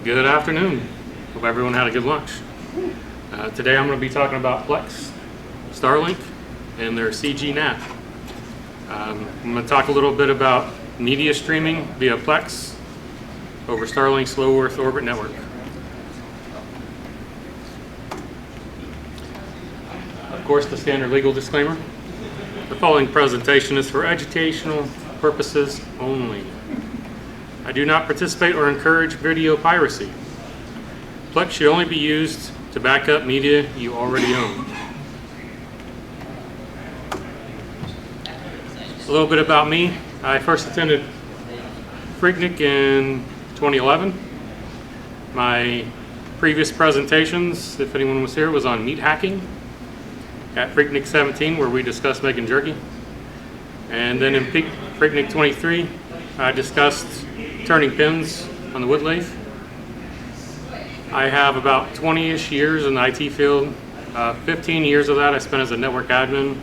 Good afternoon. Hope everyone had a good lunch. Today I'm going to be talking about Plex, Starlink, and their CGNAT. I'm going to talk a little bit about media streaming via Plex over Starlink's low Earth orbit network. Of course, the standard legal disclaimer. The following presentation is for educational purposes only. I do not participate or encourage video piracy. Plex should only be used to back up media you already own. A little bit about me. I first attended PhreakNIC in 2011. My previous presentations, if anyone was here, was on meat hacking at PhreakNIC25, where we discussed making jerky. And then in PhreakNIC25, I discussed turning pins on the wood lathe. I have about 20-ish years in the IT field. 15 years of that I spent as a network admin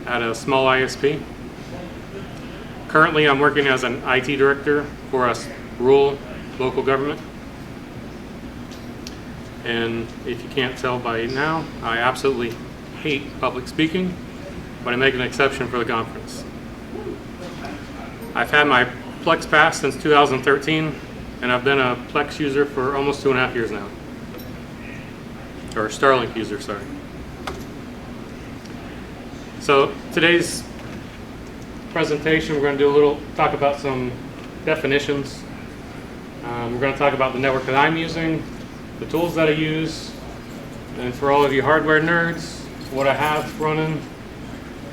at a small ISP. Currently, I'm working as an IT director for a rural local government. And if you can't tell by now, I absolutely hate public speaking, but I make an exception for the conference. I've had my Plex Pass since 2013, and I've been a Plex user for almost 2.5 years now. Or Starlink user, sorry. So today's presentation, we're going to talk about some definitions. We're going to talk about the network that I'm using, the tools that I use, and for all of you hardware nerds, what I have running,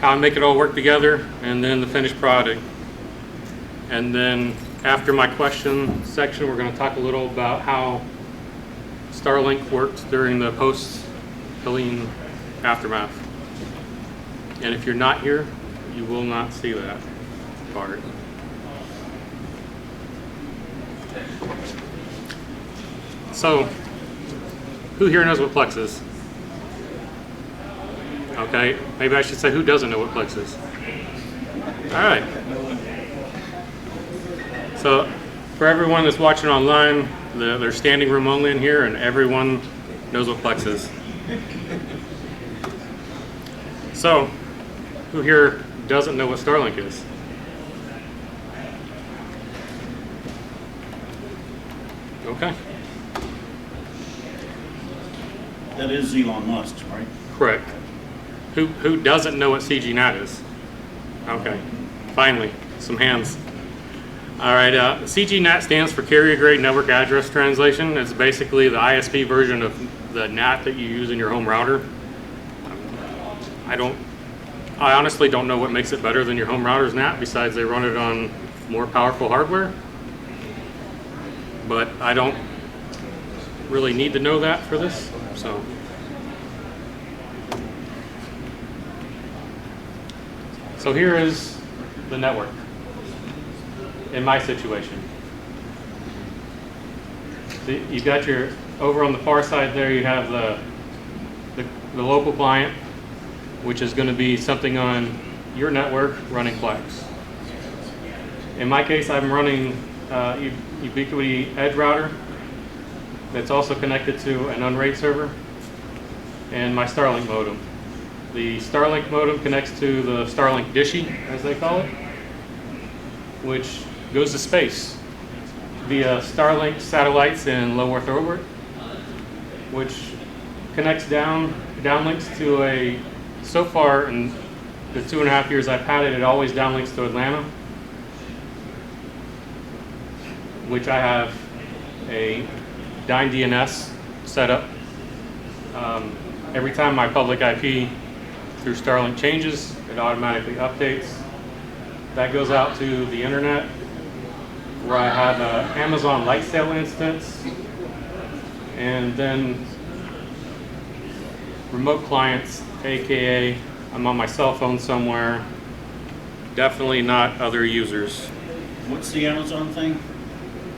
how I make it all work together, and then the finished product. And then after my question section, we're going to talk a little about how Starlink worked during the post-Helene aftermath. And if you're not here, you will not see that part. So, who here knows what Plex is? Okay, maybe I should say who doesn't know what Plex is. All right. So, for everyone that's watching online, there's standing room only in here, and everyone knows what Plex is. So, who here doesn't know what Starlink is? Okay. That is Elon Musk, right? Correct. Who doesn't know what CGNAT is? Okay. Finally, some hands. All right. CGNAT stands for Carrier Grade Network Address Translation. It's basically the ISP version of the NAT that you use in your home router. I honestly don't know what makes it better than your home router's NAT, besides they run it on more powerful hardware. But I don't really need to know that for this. So here is the network in my situation. So you've got over on the far side there, you have the local client, which is going to be something on your network running Plex. In my case, I'm running Ubiquiti Edge router that's also connected to an Unraid server and my Starlink modem. The Starlink modem connects to the Starlink Dishy, as they call it, which goes to space via Starlink satellites in low Earth orbit, which connects downlinks to so far in the 2.5 years I've had it, it always downlinks to Atlanta, which I have a Dyn DNS set up. Every time my public IP through Starlink changes, it automatically updates. That goes out to the internet, where I have an Amazon Lightsail instance, and then remote clients, aka I'm on my cell phone somewhere, definitely not other users. What's the Amazon thing?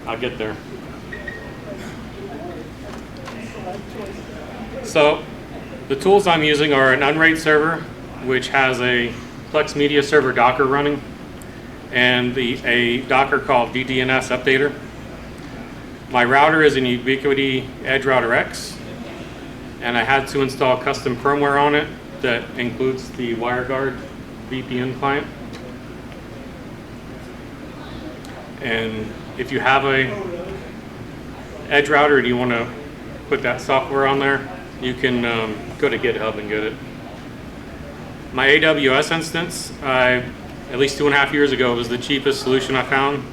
I'll get there. So the tools I'm using are an Unraid server, which has a Plex Media Server Docker running. and a Docker called DDNS Updater. My router is an Ubiquiti Edge Router X, and I had to install custom firmware on it that includes the WireGuard VPN client. And if you have a Edge router and you want to put that software on there, you can go to GitHub and get it. My AWS instance, at least 2.5 years ago, was the cheapest solution I found,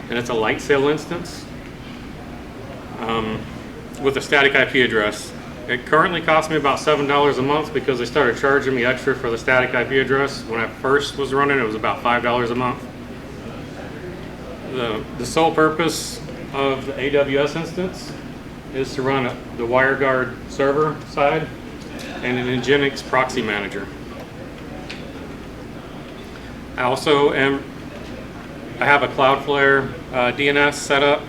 and it's a light sail instance with a static IP address. It currently costs me about $7 a month because they started charging me extra for the static IP address. When I first was running, it was about $5 a month. The sole purpose of the AWS instance is to run the WireGuard server side and an Nginx proxy manager. I also I have a Cloudflare DNS set up.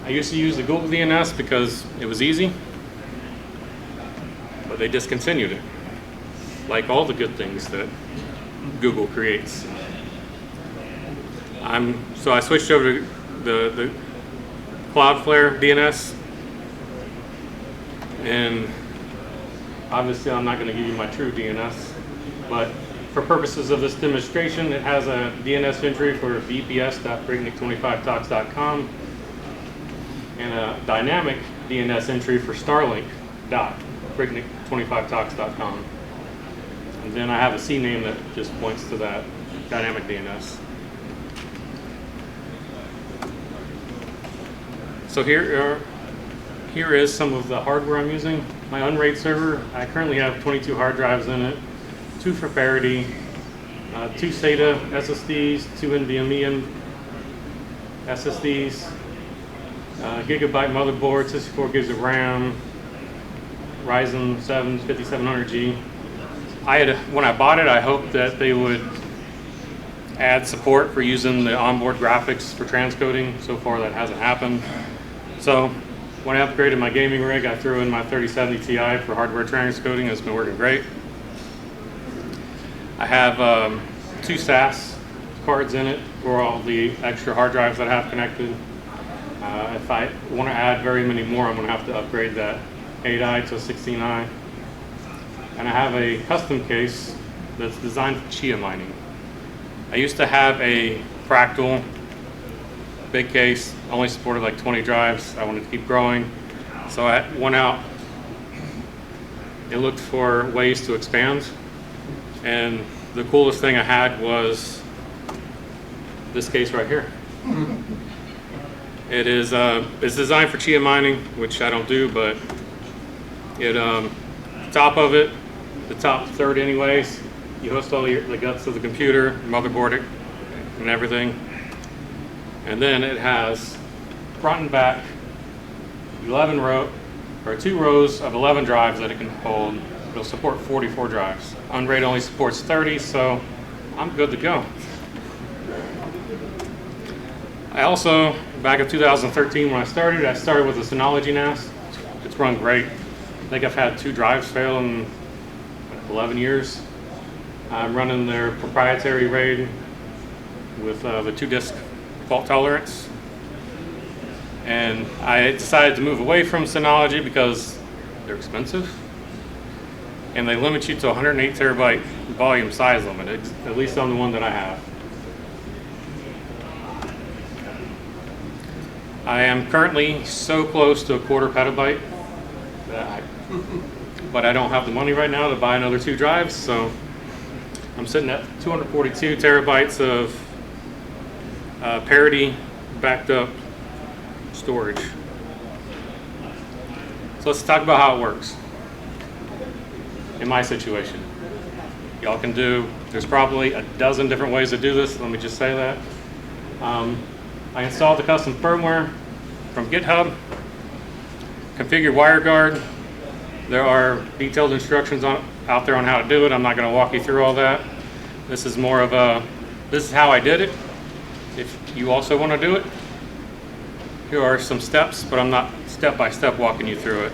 I used to use the Google DNS because it was easy, but they discontinued it, like all the good things that Google creates. So I switched over to the Cloudflare DNS, and obviously I'm not going to give you my true DNS, but for purposes of this demonstration, it has a DNS entry for vps.PhreakNIC25talks.com and a dynamic DNS entry for Starlink.PhreakNIC25talks.com. And then I have a CNAME that just points to that dynamic DNS. So here is some of the hardware I'm using. My Unraid server, I currently have 22 hard drives in it, 2 for parity, 2 SATA SSDs, 2 NVMe SSDs, gigabyte motherboard, 64 gigs of RAM, Ryzen 7 5700G. When I bought it, I hoped that they would add support for using the onboard graphics for transcoding. So far that hasn't happened. So when I upgraded my gaming rig, I threw in my 3070 Ti for hardware transcoding. It's been working great. I have 2 SAS cards in it for all the extra hard drives that I have connected. If I want to add very many more, I'm going to have to upgrade that 8i to a 16i. And I have a custom case that's designed for Chia mining. I used to have a Fractal big case, only supported like 20 drives. I wanted to keep growing, so I went out and looked for ways to expand. And the coolest thing I had was this case right here. It's designed for Chia mining, which I don't do, but top of it, the top third anyways, you host all the guts of the computer, motherboard, and everything. And then it has front and back 2 rows of 11 drives that it can hold. It'll support 44 drives. Unraid only supports 30, so I'm good to go. I also, back in 2013 when I started with a Synology NAS. It's run great. I think I've had 2 drives fail in 11 years. I'm running their proprietary RAID with the 2-disk fault tolerance. And I decided to move away from Synology because they're expensive. And they limit you to 108 terabyte volume size limit, at least on the one that I have. I am currently so close to a 1/4 petabyte but I don't have the money right now to buy another 2 drives, so I'm sitting at 242 terabytes of parity backed up storage. So let's talk about how it works in my situation. Y'all can there's probably a dozen different ways to do this, let me just say that. I installed the custom firmware from GitHub, configured WireGuard. There are detailed instructions out there on how to do it. I'm not going to walk you through all that. This is more of this is how I did it. If you also want to do it, here are some steps, but I'm not step by step walking you through it.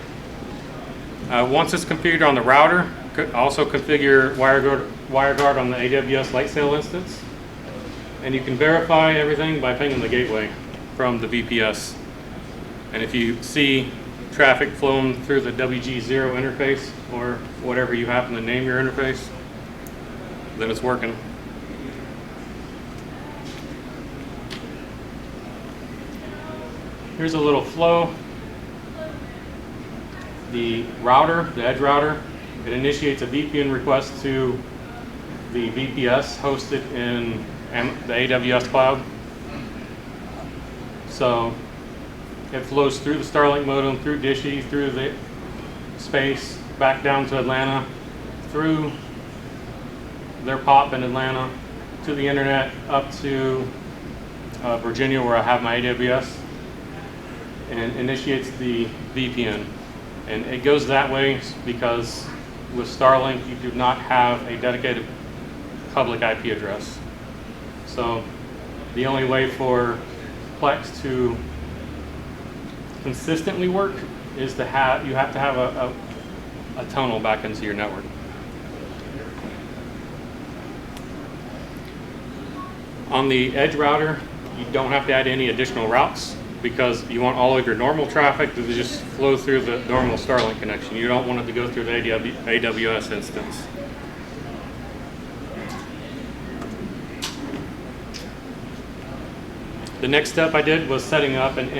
Once it's configured on the router, also configure WireGuard on the AWS Lightsail instance. And you can verify everything by pinging the gateway from the VPS. And if you see traffic flowing through the WG0 interface, or whatever you happen to name your interface, then it's working. Here's a little flow. The router, the edge router, it initiates a VPN request to the VPS hosted in the AWS cloud. So it flows through the Starlink modem, through Dishy, through the space, back down to Atlanta, through their POP in Atlanta, to the internet, up to Virginia where I have my AWS, and initiates the VPN. And it goes that way because with Starlink you do not have a dedicated public IP address. So the only way for Plex to consistently work is to have, you have to have a tunnel back into your network. On the edge router, you don't have to add any additional routes because you want all of your normal traffic to just flow through the normal Starlink connection. You don't want it to go through the AWS instance. The next step I did was setting up an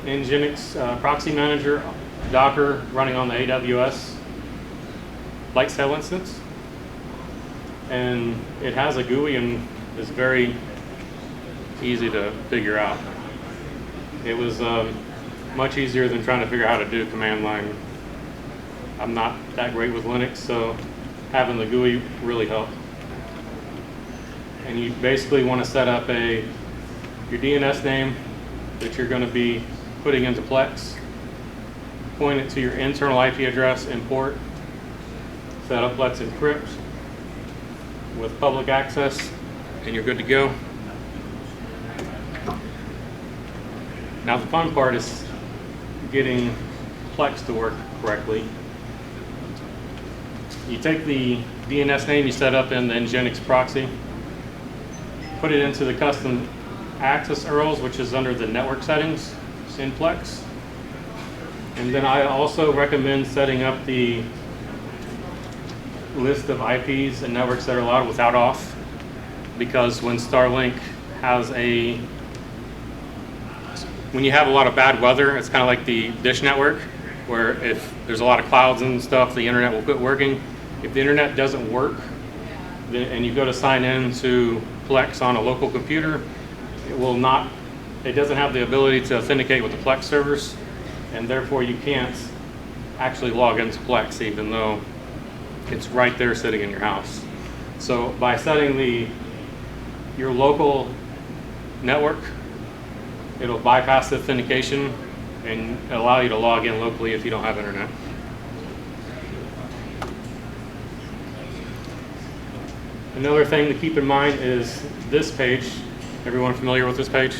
Nginx proxy manager, Docker, running on the AWS Lightsail instance. And it has a GUI and is very easy to figure out. It was much easier than trying to figure out how to do command line. I'm not that great with Linux, so having the GUI really helped. And you basically want to set up your DNS name that you're going to be putting into Plex, point it to your internal IP address, import, set up Let's Encrypt with public access, and you're good to go. Now the fun part is getting Plex to work correctly. You take the DNS name you set up in the Nginx proxy, put it into the custom access URLs, which is under the network settings in Plex. And then I also recommend setting up the list of IPs and networks that are allowed without auth, because when Starlink has when you have a lot of bad weather, it's kind of like the dish network, where if there's a lot of clouds and stuff, the internet will quit working. If the internet doesn't work, and you go to sign in to Plex on a local computer, it doesn't have the ability to authenticate with the Plex servers, and therefore you can't actually log into Plex even though it's right there sitting in your house. So by setting your local network, it'll bypass the authentication and allow you to log in locally if you don't have internet. Another thing to keep in mind is this page. Everyone familiar with this page?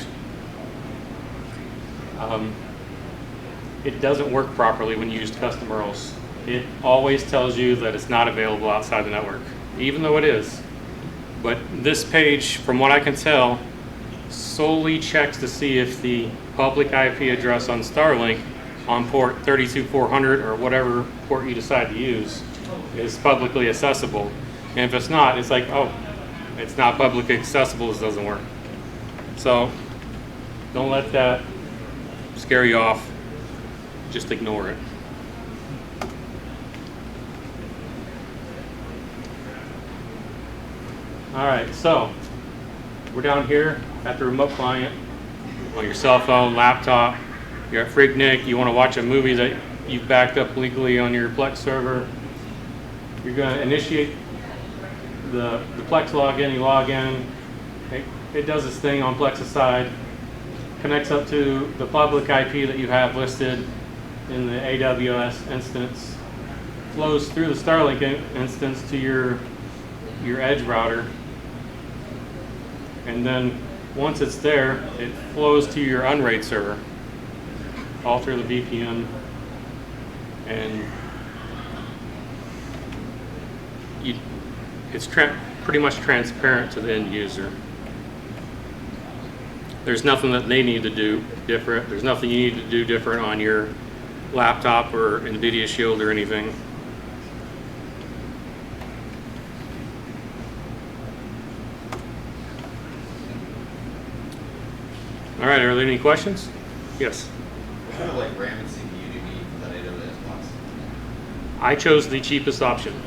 It doesn't work properly when you use custom URLs. It always tells you that it's not available outside the network, even though it is. But this page, from what I can tell, solely checks to see if the public IP address on Starlink on port 32400 or whatever port you decide to use is publicly accessible. And if it's not, it's like, oh, it's not publicly accessible, this doesn't work. So don't let that scare you off. Just ignore it. All right, so we're down here at the remote client on your cell phone, laptop. You're at PhreakNIC. You want to watch a movie that you've backed up legally on your Plex server. You're going to initiate the Plex login. You log in. It does its thing on Plex's side. Connects up to the public IP that you have listed in the AWS instance. Flows through the Starlink instance to your edge router. And then once it's there, it flows to your Unraid server, all through the VPN, and it's pretty much transparent to the end user. There's nothing that they need to do different. There's nothing you need to do different on your laptop or NVIDIA Shield or anything. All right, are there any questions? Yes. What kind of like RAM and CPU do you need for that AWS box? I chose the cheapest option.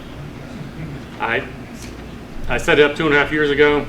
I set it up 2.5 years ago.